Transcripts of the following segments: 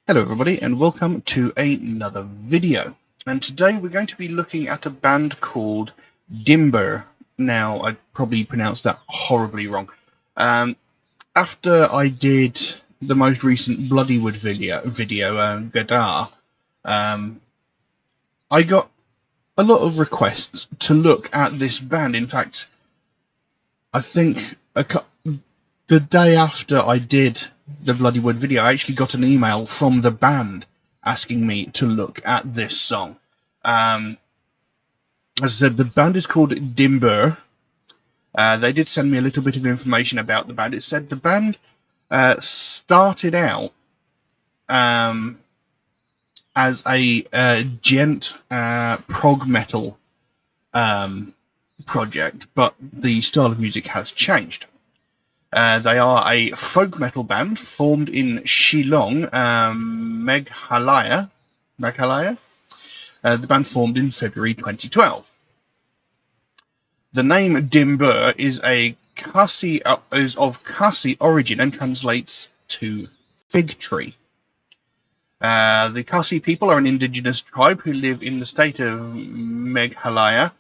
Hello everybody and welcome to another video. And today we're going to be looking at a band called Dymbur. Now, I probably pronounced that horribly wrong. After I did the most recent Bloodywood video Gadar, I got a lot of requests to look at this band. In fact, I think the day after I did the Bloodywood video, I actually got an email from the band asking me to look at this song. As I said, the band is called Dymbur. They did send me a little bit of information about the band. It said the band started out as a gent prog metal project, but the style of music has changed. They are a folk metal band formed in Shillong, Meghalaya. The band formed in February 2012. The name Dymbur is of Khasi origin and translates to fig tree. The Khasi people are an indigenous tribe who live in the state of Meghalaya,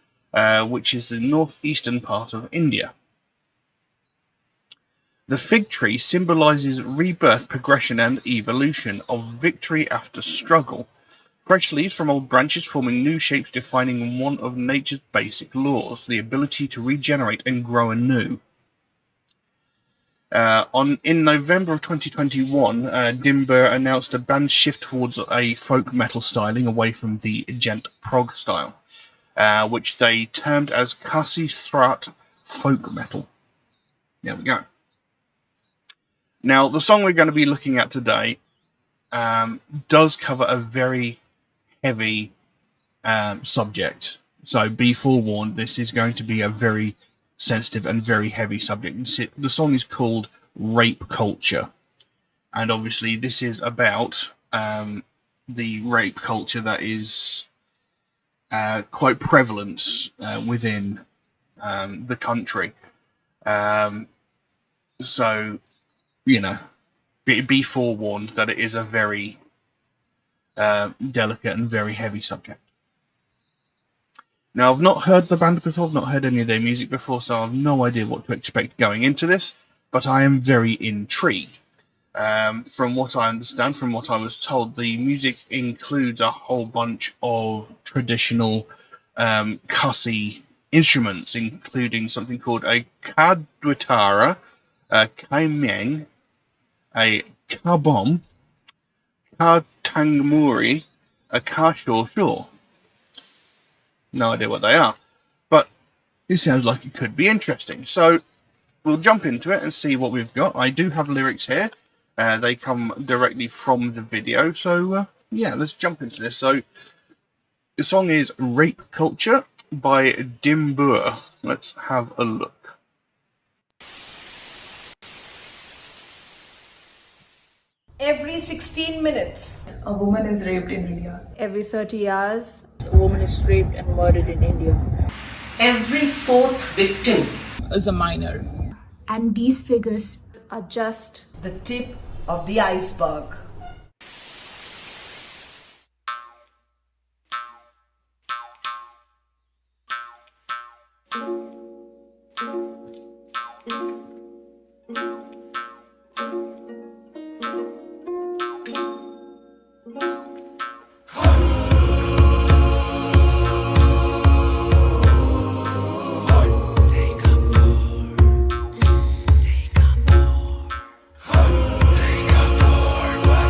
which is the northeastern part of India. The fig tree symbolizes rebirth, progression, and evolution of victory after struggle. Fresh leaves from old branches forming new shapes, defining one of nature's basic laws, the ability to regenerate and grow anew. In November of 2021, Dymbur announced a band shift towards a folk metal styling away from the gent prog style, which they termed as Khasi Thrat folk metal. There we go. Now, the song we're going to be looking at today does cover a very heavy subject. So be forewarned, this is going to be a very sensitive and very heavy subject. The song is called Rape Culture. And obviously this is about the rape culture that is quite prevalent within the country. So, you know, be forewarned that it is a very delicate and very heavy subject. Now, I've not heard the band before, I've not heard any of their music before, so I have no idea what to expect going into this, but I am very intrigued. From what I understand, from what I was told, the music includes a whole bunch of traditional Khasi instruments, including something called a kadwitara, a kaimeng, a kabom, tangmuri, a kashor. No idea what they are, but it sounds like it could be interesting. So we'll jump into it and see what we've got. I do have lyrics here. They come directly from the video. So yeah, let's jump into this. So the song is Rape Culture by Dymbur. Let's have a look. Every 16 minutes, a woman is raped in India. Every 30 hours, a woman is raped and murdered in India. Every fourth victim is a minor. and these figures are just the tip of the iceberg. Take a more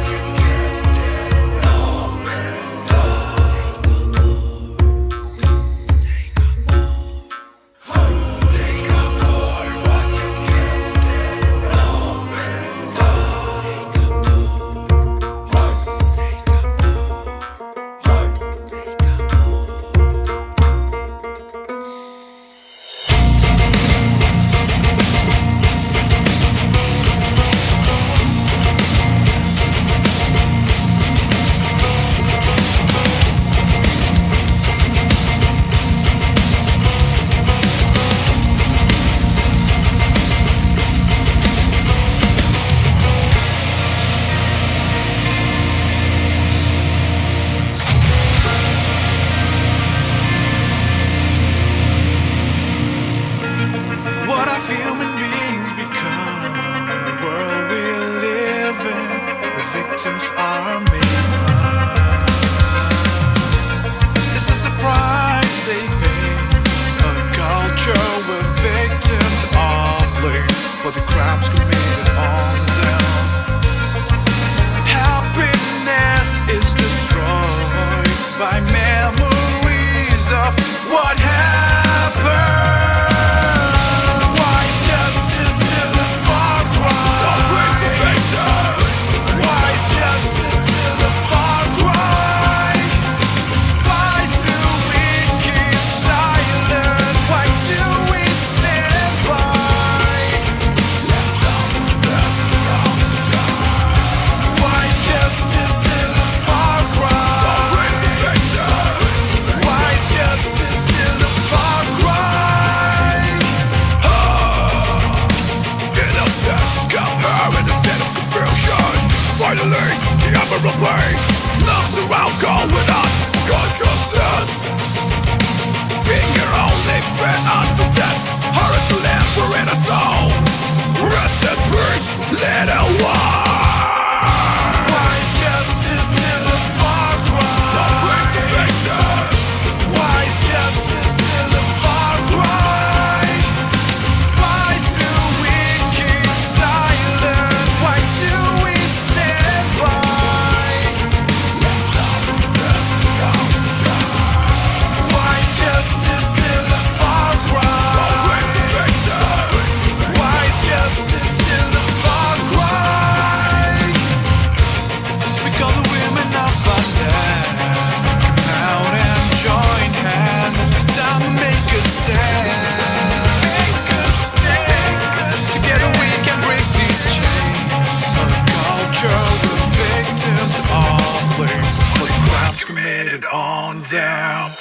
miserably. Loves around going on consciousness. Being your only threat unto death. Hard to live, we're in a soul. Rest in peace, little one. Why is justice still a far cry? Don't break the victims. Why is justice still a far cry? Why do we keep silent? Why do we stand by? Let's stop this culture. Why is justice still a far cry? Don't break the victims. Why is justice still a far cry? We call the women of our land. Come out and join hands. It's time to make a stand. Make a stand. Together we can break these chains. The culture we're victims always for the crimes committed on them.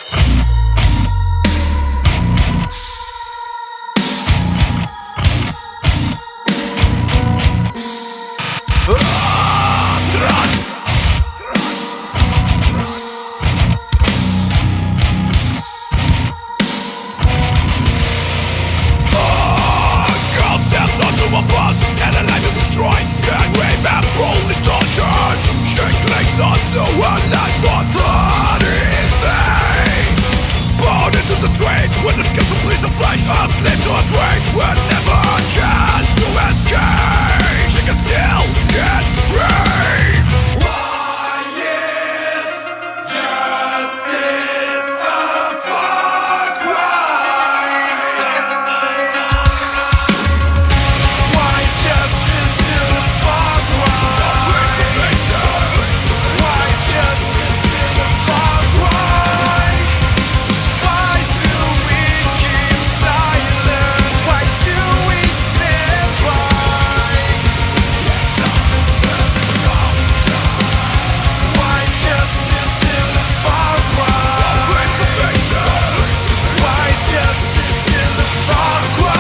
Girl steps onto a bus and a life is destroyed. Gang rape and brutally tortured. She clings onto a life for bloody things. Born into the train with the skill to please the flesh. A slave to a train with never a chance to escape. She can still get raped. Why is justice a far cry? Why is justice still a far cry? Don't break the victims. Why is justice still a far cry? Why do we keep silent? Why do we stand by? Let's stop this culture. Why is justice still a far cry? Don't break the victims. Why is justice still a far cry?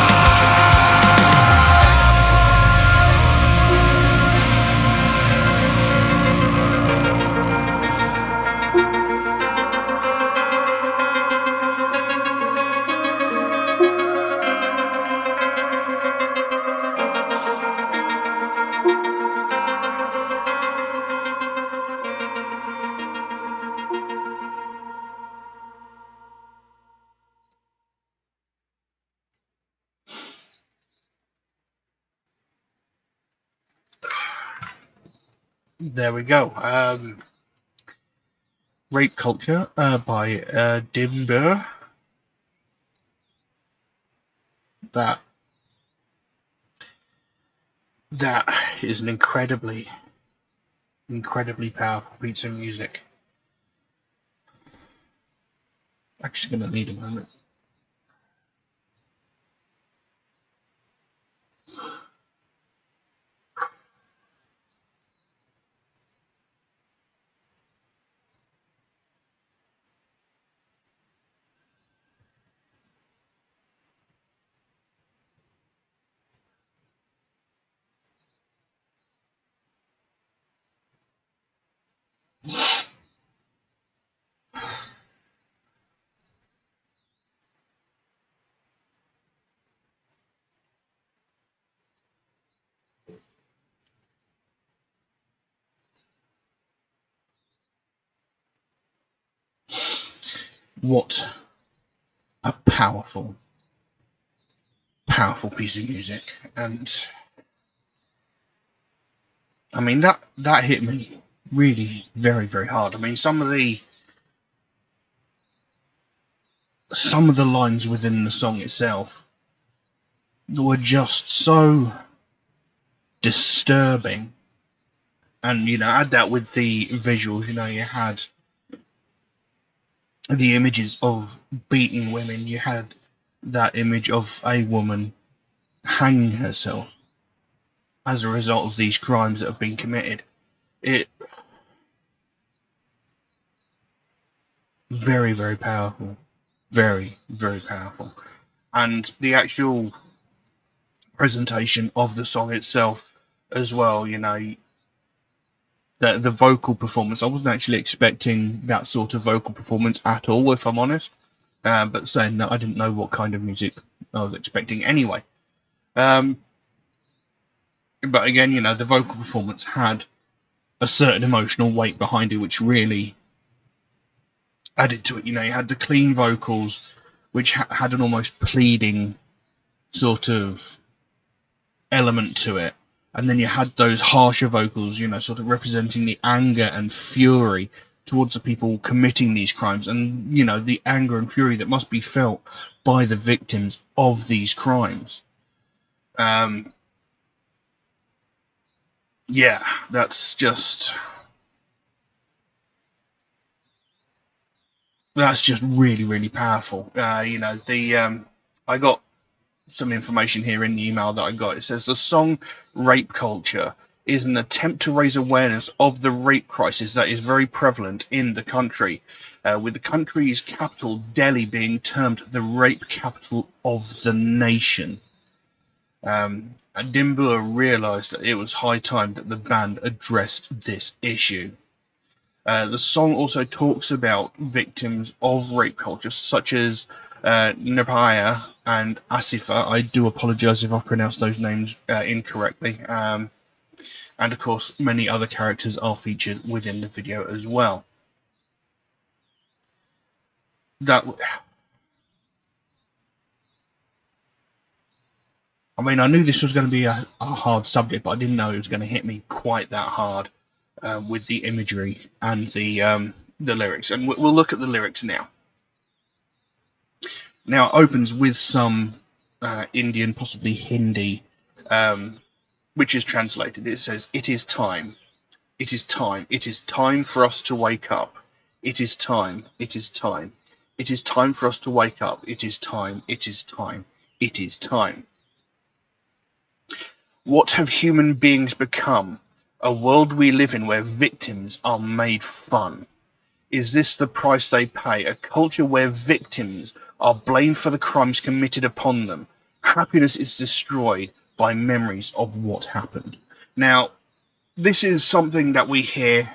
There we go. Rape Culture by Dymbur. That is an incredibly powerful piece of music. Actually, gonna need a moment. What a powerful piece of music. And I mean that hit me really very, very hard. I mean some of the lines within the song itself were just so disturbing. And add that with the visuals, you had the images of beating women, you had that image of a woman hanging herself as a result of these crimes that have been committed. It very, very powerful. Very, very powerful. And the actual presentation of the song itself as well, the vocal performance. I wasn't actually expecting that sort of vocal performance at all, if I'm honest. But saying that, I didn't know what kind of music I was expecting anyway. But again, the vocal performance had a certain emotional weight behind it, which really added to it. You had the clean vocals, which had an almost pleading sort of element to it. And then you had those harsher vocals, sort of representing the anger and fury towards the people committing these crimes, and, the anger and fury that must be felt by the victims of these crimes. Yeah, that's just really, really powerful. I got some information here in the email that I got. It says the song "Rape Culture" is an attempt to raise awareness of the rape crisis that is very prevalent in the country, with the country's capital, Delhi, being termed the rape capital of the nation. And Dymbur realised that it was high time that the band addressed this issue. The song also talks about victims of rape culture, such as Nirbhaya and Asifa. I do apologise if I pronounced those names incorrectly. And of course, many other characters are featured within the video as well. I knew this was going to be a hard subject, but I didn't know it was going to hit me quite that hard with the imagery and the lyrics. And we'll look at the lyrics now. Now, it opens with some Indian, possibly Hindi, which is translated. It says, "It is time. It is time. It is time for us to wake up. It is time. It is time. It is time for us to wake up. It is time. It is time. It is time. What have human beings become? A world we live in where victims are made fun. Is this the price they pay? A culture where victims are blamed for the crimes committed upon them. Happiness is destroyed by memories of what happened." Now, this is something that we hear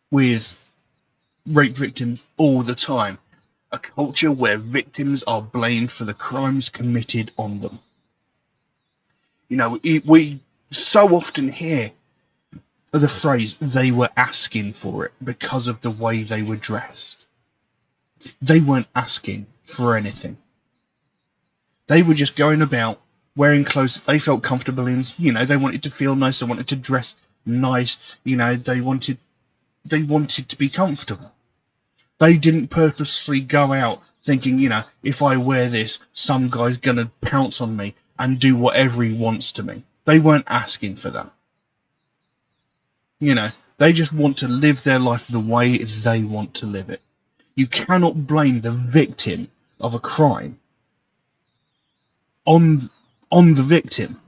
with rape victims all the time. A culture where victims are blamed for the crimes committed on them. We so often hear the phrase, "they were asking for it," because of the way they were dressed. They weren't asking for anything. They were just going about wearing clothes that they felt comfortable in. They wanted to feel nice. They wanted to dress nice. They wanted to be comfortable. They didn't purposefully go out thinking, if I wear this, some guy's going to pounce on me and do whatever he wants to me. They weren't asking for that. They just want to live their life the way they want to live it. You cannot blame the victim of a crime on the victim.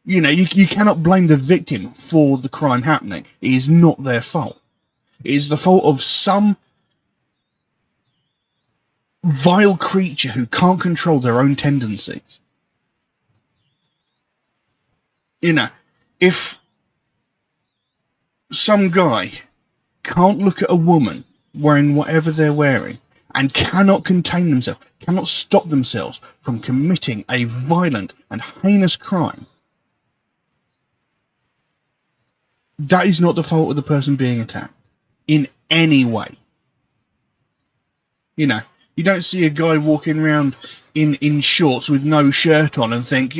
You cannot blame the victim for the crime happening. It is not their fault. It is the fault of some vile creature who can't control their own tendencies. If some guy can't look at a woman wearing whatever they're wearing and cannot contain themselves, cannot stop themselves from committing a violent and heinous crime, that is not the fault of the person being attacked in any way. You don't see a guy walking around in shorts with no shirt on and think,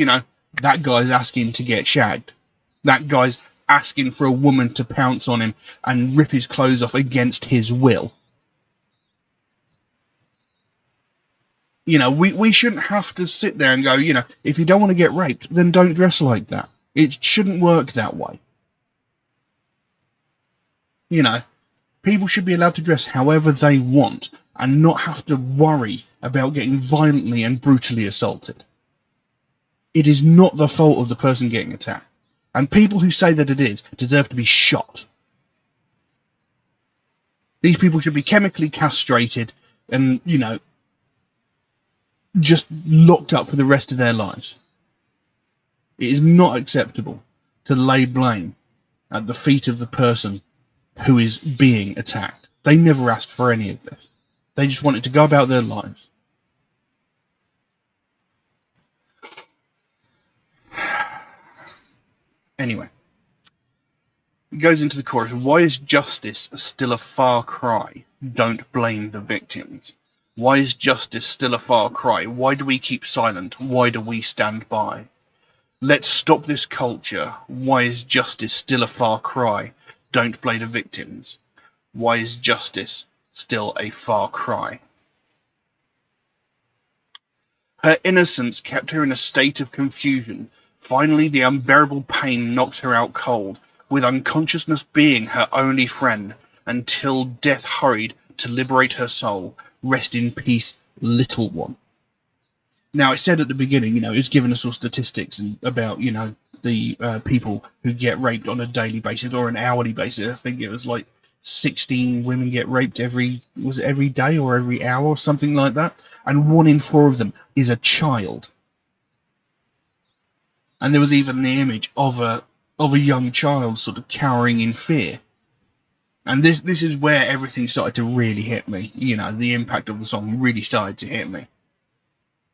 that guy's asking to get shagged. That guy's asking for a woman to pounce on him and rip his clothes off against his will. We shouldn't have to sit there and go, if you don't want to get raped, then don't dress like that. It shouldn't work that way. People should be allowed to dress however they want and not have to worry about getting violently and brutally assaulted. It is not the fault of the person getting attacked. And people who say that it is deserve to be shot. These people should be chemically castrated and, just locked up for the rest of their lives. It is not acceptable to lay blame at the feet of the person who is being attacked. They never asked for any of this. They just wanted to go about their lives. Anyway, it goes into the chorus. Why is justice still a far cry? Don't blame the victims. Why is justice still a far cry? Why do we keep silent? Why do we stand by? Let's stop this culture. Why is justice still a far cry? Don't blame the victims. Why is justice still a far cry? Her innocence kept her in a state of confusion. Finally, the unbearable pain knocked her out cold, with unconsciousness being her only friend, until death hurried to liberate her soul. Rest in peace, little one. Now, it said at the beginning, it was giving us all statistics about, the people who get raped on a daily basis or an hourly basis. I think it was like 16 women get raped every day or every hour or something like that, and 1 in 4 of them is a child. And there was even the image of a young child sort of cowering in fear. And this is where everything started to really hit me. The impact of the song really started to hit me.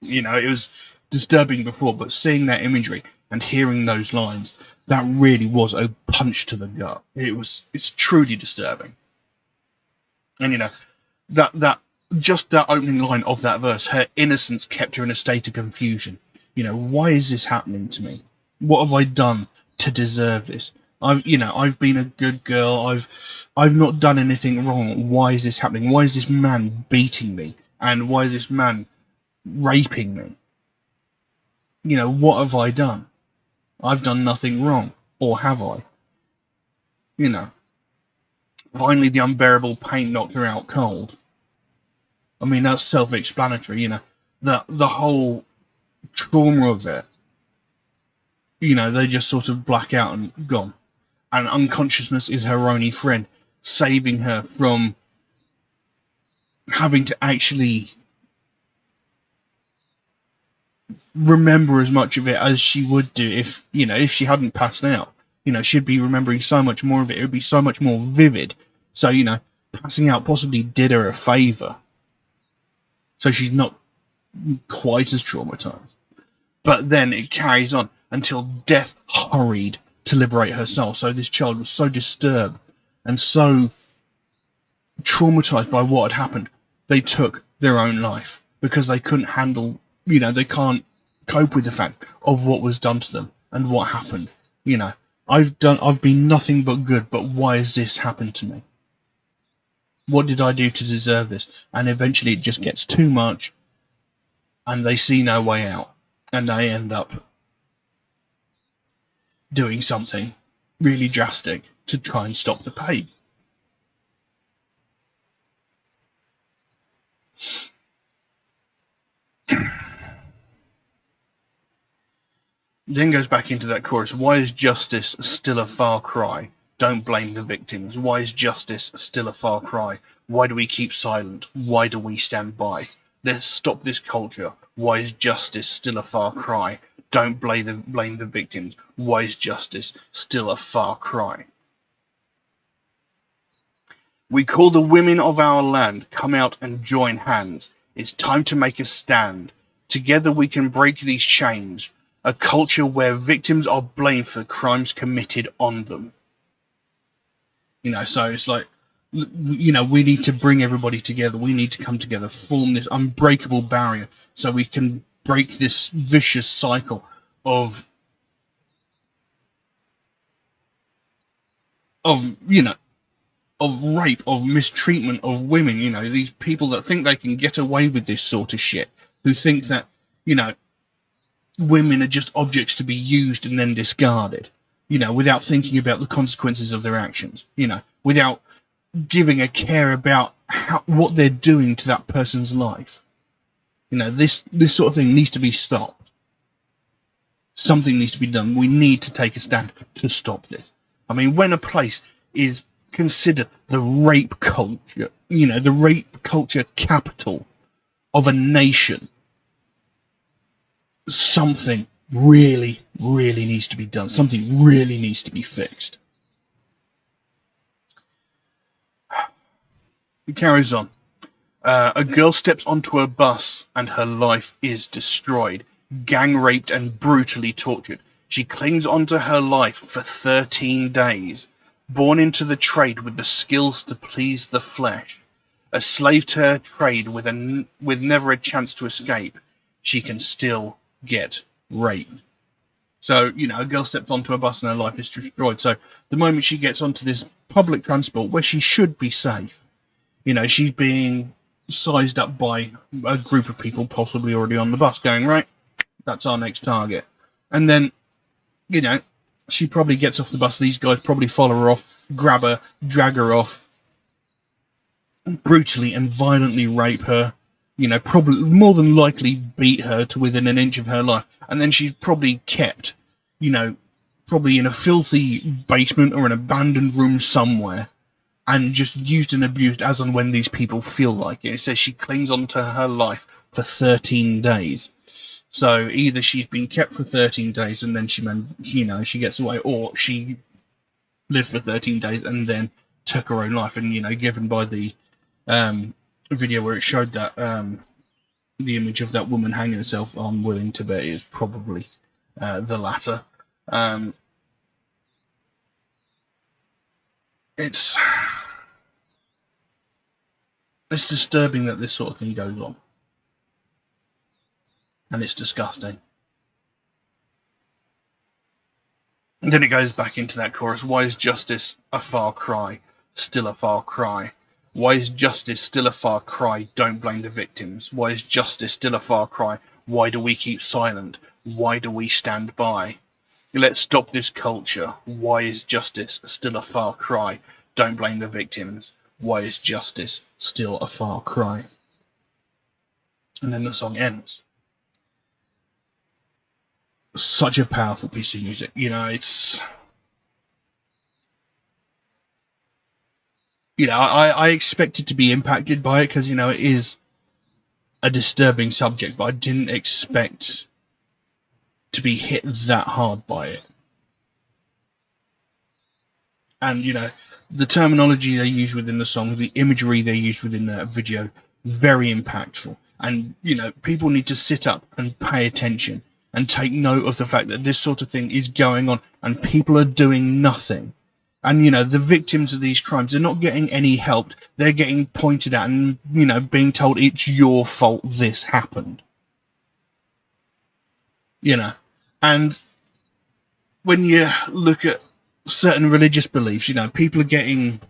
It was disturbing before, but seeing that imagery and hearing those lines, that really was a punch to the gut. It's truly disturbing. And that just that opening line of that verse, her innocence kept her in a state of confusion. Why is this happening to me? What have I done to deserve this? I've been a good girl. I've not done anything wrong. Why is this happening? Why is this man beating me? And why is this man raping me? What have I done? I've done nothing wrong, or have I? Finally, the unbearable pain knocked her out cold. I mean, that's self-explanatory. The whole trauma of it. They just sort of black out and gone. And unconsciousness is her only friend, saving her from having to actually remember as much of it as she would do if she hadn't passed out. She'd be remembering so much more of it. It would be so much more vivid. So, passing out possibly did her a favour. So she's not quite as traumatized. But then it carries on until death hurried to liberate her soul. So this child was so disturbed and so traumatized by what had happened, they took their own life because they couldn't handle, they can't cope with the fact of what was done to them and what happened. I've been nothing but good, but why has this happened to me? What did I do to deserve this? And eventually it just gets too much and they see no way out and they end up doing something really drastic to try and stop the pain. Then goes back into that chorus. Why is justice still a far cry? Don't blame the victims. Why is justice still a far cry? Why do we keep silent? Why do we stand by? Let's stop this culture. Why is justice still a far cry? Don't blame the victims. Why is justice still a far cry? We call the women of our land. Come out and join hands. It's time to make a stand. Together we can break these chains. A culture where victims are blamed for crimes committed on them. So it's like, we need to bring everybody together. We need to come together, form this unbreakable barrier so we can break this vicious cycle of rape, of mistreatment of women. These people that think they can get away with this sort of shit, who think that, women are just objects to be used and then discarded, without thinking about the consequences of their actions, without giving a care about what they're doing to that person's life. This sort of thing needs to be stopped. Something needs to be done. We need to take a stand to stop this. I mean, when a place is considered the rape culture, the rape culture capital of a nation, something really, really needs to be done. Something really needs to be fixed. It carries on. A girl steps onto a bus and her life is destroyed, gang raped and brutally tortured. She clings onto her life for 13 days. Born into the trade with the skills to please the flesh, a slave to her trade with never a chance to escape, she can still get raped. So, a girl steps onto a bus and her life is destroyed. So, the moment she gets onto this public transport where she should be safe, she's being sized up by a group of people possibly already on the bus going, right, that's our next target. And then, she probably gets off the bus. These guys probably follow her off, grab her, drag her off, brutally and violently rape her, probably more than likely beat her to within an inch of her life. And then she's probably kept, probably in a filthy basement or an abandoned room somewhere, and just used and abused as and when these people feel like it. It says she clings on to her life for 13 days. So either she's been kept for 13 days and then she gets away, or she lived for 13 days and then took her own life. And, given by the video where it showed that the image of that woman hanging herself, I'm willing to bet is probably the latter. It's disturbing that this sort of thing goes on. And it's disgusting. And then it goes back into that chorus. Why is justice a far cry? Still a far cry. Why is justice still a far cry? Don't blame the victims. Why is justice still a far cry? Why do we keep silent? Why do we stand by? Let's stop this culture. Why is justice still a far cry? Don't blame the victims. Why is justice still a far cry? And then the song ends. Such a powerful piece of music. It's... I expected to be impacted by it because, it is a disturbing subject, but I didn't expect to be hit that hard by it. And, the terminology they use within the song, the imagery they use within the video, very impactful. And, people need to sit up and pay attention and take note of the fact that this sort of thing is going on and people are doing nothing. And, the victims of these crimes, they're not getting any help. They're getting pointed at and, being told it's your fault this happened. And when you look at certain religious beliefs, people are getting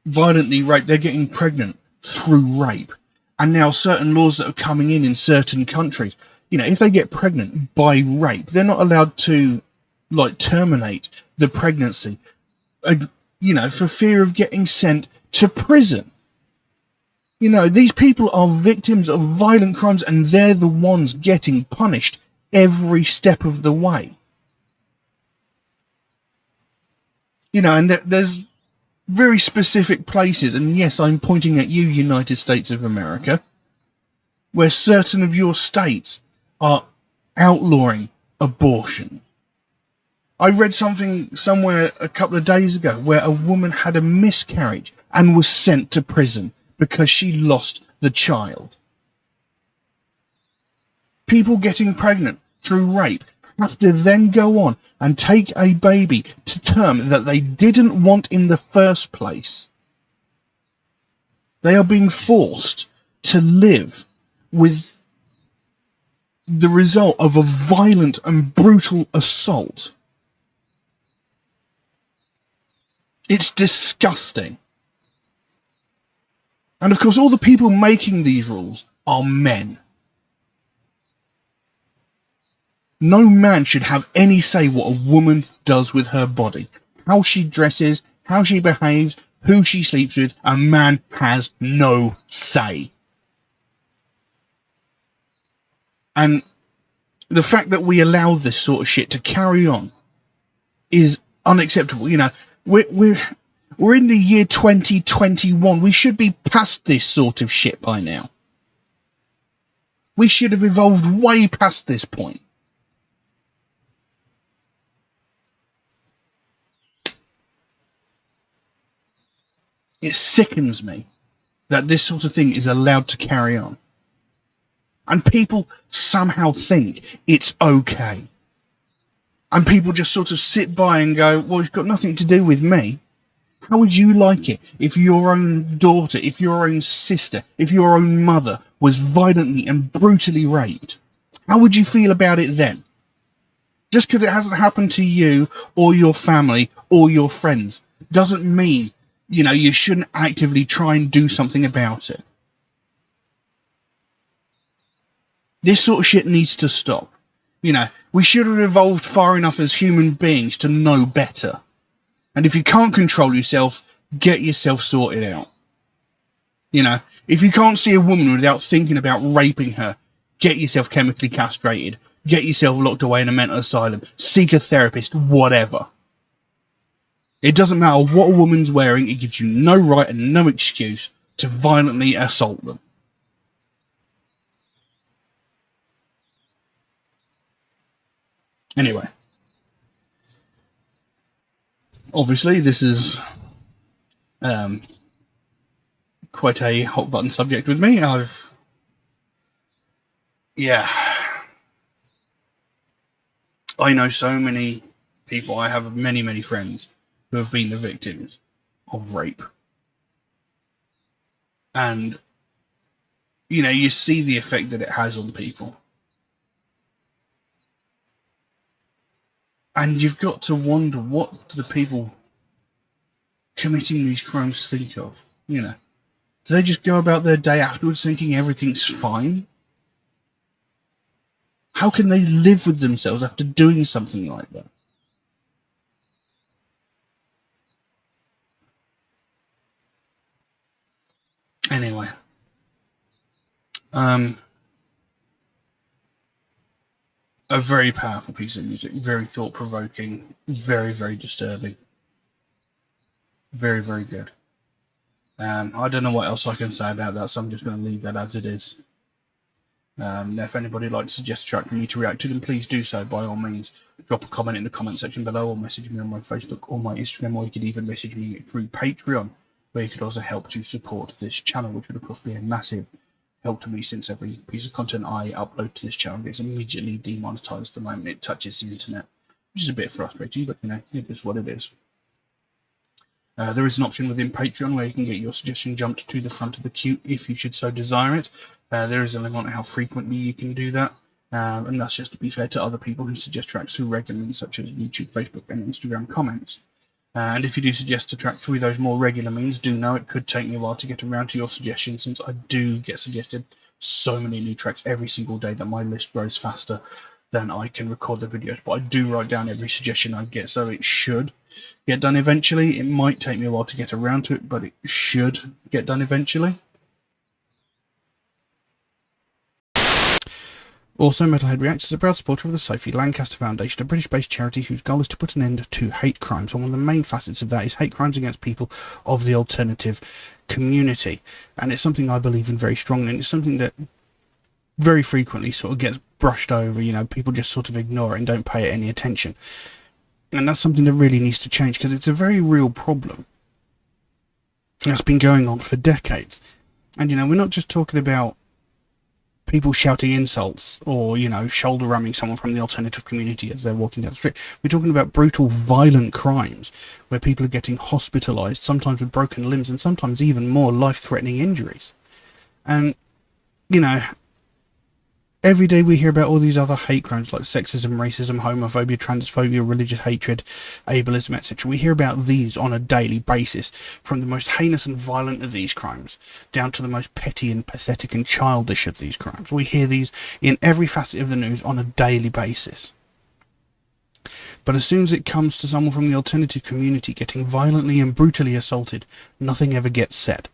violently raped. They're getting pregnant through rape. And now certain laws that are coming in certain countries, if they get pregnant by rape, they're not allowed to, terminate the pregnancy, for fear of getting sent to prison. These people are victims of violent crimes and they're the ones getting punished every step of the way. And there's very specific places, and yes, I'm pointing at you, United States of America, where certain of your states are outlawing abortion. I read something somewhere a couple of days ago where a woman had a miscarriage and was sent to prison because she lost the child. People getting pregnant through rape have to then go on and take a baby to term that they didn't want in the first place. They are being forced to live with the result of a violent and brutal assault. It's disgusting. And of course, all the people making these rules are men. No man should have any say what a woman does with her body. How she dresses, how she behaves, who she sleeps with, a man has no say. And the fact that we allow this sort of shit to carry on is unacceptable. We're in the year 2021. We should be past this sort of shit by now. We should have evolved way past this point. It sickens me. that this sort of thing is allowed to carry on. And people somehow think it's okay. And people just sort of sit by and go, well, it's got nothing to do with me. How would you like it if your own daughter, if your own sister, if your own mother was violently and brutally raped? How would you feel about it then? Just because it hasn't happened to you or your family or your friends doesn't mean, you shouldn't actively try and do something about it. This sort of shit needs to stop. We should have evolved far enough as human beings to know better. And if you can't control yourself, get yourself sorted out. If you can't see a woman without thinking about raping her, get yourself chemically castrated. Get yourself locked away in a mental asylum. Seek a therapist, whatever. It doesn't matter what a woman's wearing, it gives you no right and no excuse to violently assault them. Anyway. Obviously, this is quite a hot button subject with me. I know so many people. I have many, many friends who have been the victims of rape. And, you see the effect that it has on people. And you've got to wonder, what do the people committing these crimes think of? Do they just go about their day afterwards thinking everything's fine? How can they live with themselves after doing something like that? Anyway. A very powerful piece of music, very thought-provoking, very, very disturbing. Very, very good. I don't know what else I can say about that, so I'm just going to leave that as it is. If anybody would like to suggest a track for me to react to, then please do so by all means. Drop a comment in the comment section below, or message me on my Facebook or my Instagram, or you could even message me through Patreon, where you could also help to support this channel, which would of course be a massive help to me, since every piece of content I upload to this channel gets immediately demonetized the moment it touches the internet, which is a bit frustrating, but it is what it is. There is an option within Patreon where you can get your suggestion jumped to the front of the queue if you should so desire it. There is a limit on how frequently you can do that, and that's just to be fair to other people who suggest tracks through regularly, such as YouTube, Facebook and Instagram comments. And if you do suggest a track through those more regular means, do know it could take me a while to get around to your suggestions, since I do get suggested so many new tracks every single day that my list grows faster than I can record the videos. But I do write down every suggestion I get, so it should get done eventually. It might take me a while to get around to it, but it should get done eventually. Also, MetalHead Reacts is a proud supporter of the Sophie Lancaster Foundation, a British-based charity whose goal is to put an end to hate crimes. And one of the main facets of that is hate crimes against people of the alternative community. And it's something I believe in very strongly, and it's something that very frequently sort of gets brushed over. People just sort of ignore it and don't pay it any attention. And that's something that really needs to change, because it's a very real problem that's been going on for decades. And, we're not just talking about people shouting insults or, shoulder ramming someone from the alternative community as they're walking down the street. We're talking about brutal, violent crimes where people are getting hospitalized, sometimes with broken limbs and sometimes even more life-threatening injuries. And, every day we hear about all these other hate crimes like sexism, racism, homophobia, transphobia, religious hatred, ableism, etc. We hear about these on a daily basis, from the most heinous and violent of these crimes down to the most petty and pathetic and childish of these crimes. We hear these in every facet of the news on a daily basis. But as soon as it comes to someone from the alternative community getting violently and brutally assaulted, nothing ever gets said.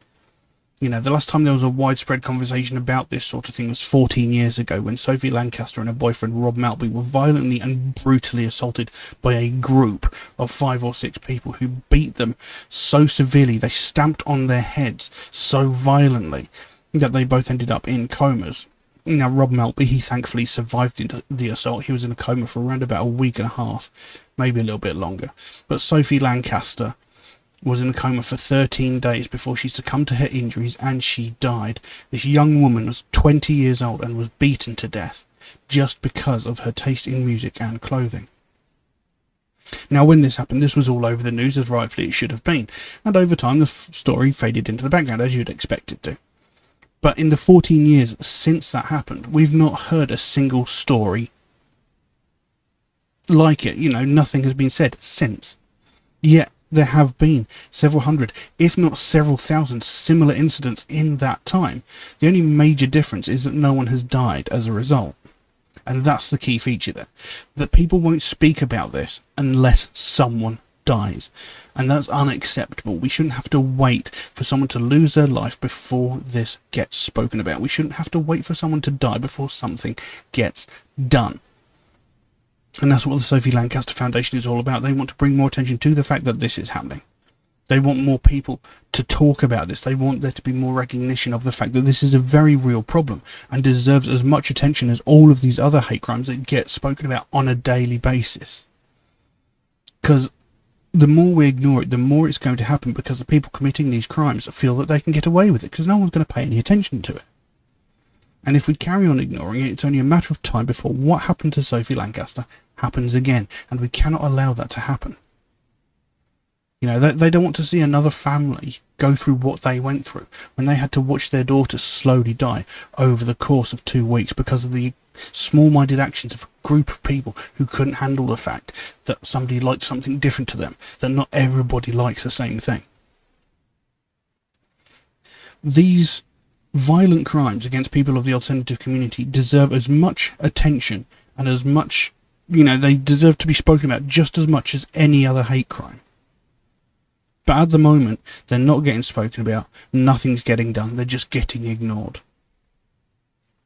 The last time there was a widespread conversation about this sort of thing was 14 years ago, when Sophie Lancaster and her boyfriend Rob Maltby were violently and brutally assaulted by a group of 5 or 6 people who beat them so severely, they stamped on their heads so violently that they both ended up in comas. Now, Rob Maltby, he thankfully survived the assault. He was in a coma for around about a week and a half, maybe a little bit longer. But Sophie Lancaster was in a coma for 13 days before she succumbed to her injuries and she died. This young woman was 20 years old and was beaten to death just because of her taste in music and clothing. Now, when this happened, this was all over the news, as rightfully it should have been, and over time the story faded into the background, as you'd expect it to. But in the 14 years since that happened, we've not heard a single story like it. Nothing has been said since. Yet there have been several hundred, if not several thousand, similar incidents in that time. The only major difference is that no one has died as a result. And that's the key feature there. That people won't speak about this unless someone dies. And that's unacceptable. We shouldn't have to wait for someone to lose their life before this gets spoken about. We shouldn't have to wait for someone to die before something gets done. And that's what the Sophie Lancaster Foundation is all about. They want to bring more attention to the fact that this is happening. They want more people to talk about this. They want there to be more recognition of the fact that this is a very real problem and deserves as much attention as all of these other hate crimes that get spoken about on a daily basis. Because the more we ignore it, the more it's going to happen, because the people committing these crimes feel that they can get away with it because no one's going to pay any attention to it. And if we carry on ignoring it, it's only a matter of time before what happened to Sophie Lancaster happens again, and we cannot allow that to happen. They don't want to see another family go through what they went through when they had to watch their daughter slowly die over the course of 2 weeks because of the small-minded actions of a group of people who couldn't handle the fact that somebody liked something different to them, that not everybody likes the same thing. These violent crimes against people of the alternative community deserve as much attention and as much, they deserve to be spoken about just as much as any other hate crime. But at the moment, they're not getting spoken about, nothing's getting done, they're just getting ignored.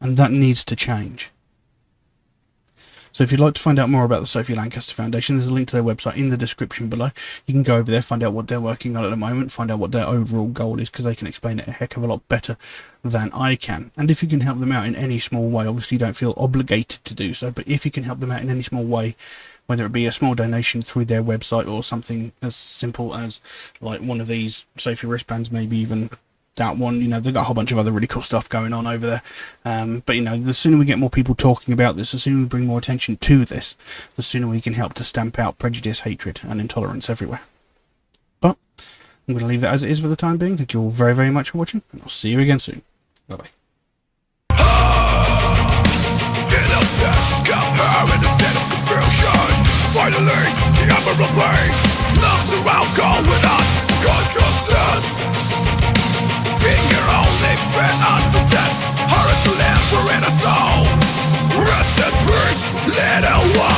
And that needs to change. So if you'd like to find out more about the Sophie Lancaster Foundation, there's a link to their website in the description below. You can go over there, find out what they're working on at the moment, find out what their overall goal is, because they can explain it a heck of a lot better than I can. And if you can help them out in any small way, obviously you don't feel obligated to do so, but if you can help them out in any small way, whether it be a small donation through their website or something as simple as like one of these Sophie wristbands, maybe even that one, they've got a whole bunch of other really cool stuff going on over there. But the sooner we get more people talking about this, the sooner we bring more attention to this, the sooner we can help to stamp out prejudice, hatred and intolerance everywhere. But I'm going to leave that as it is for the time being. Thank you all very, very much for watching, and I'll see you again soon. Bye bye. Finally, the emerald blade loves around going on consciousness. Being your only friend until death, hard to live for in a soul. Rest in peace, little one.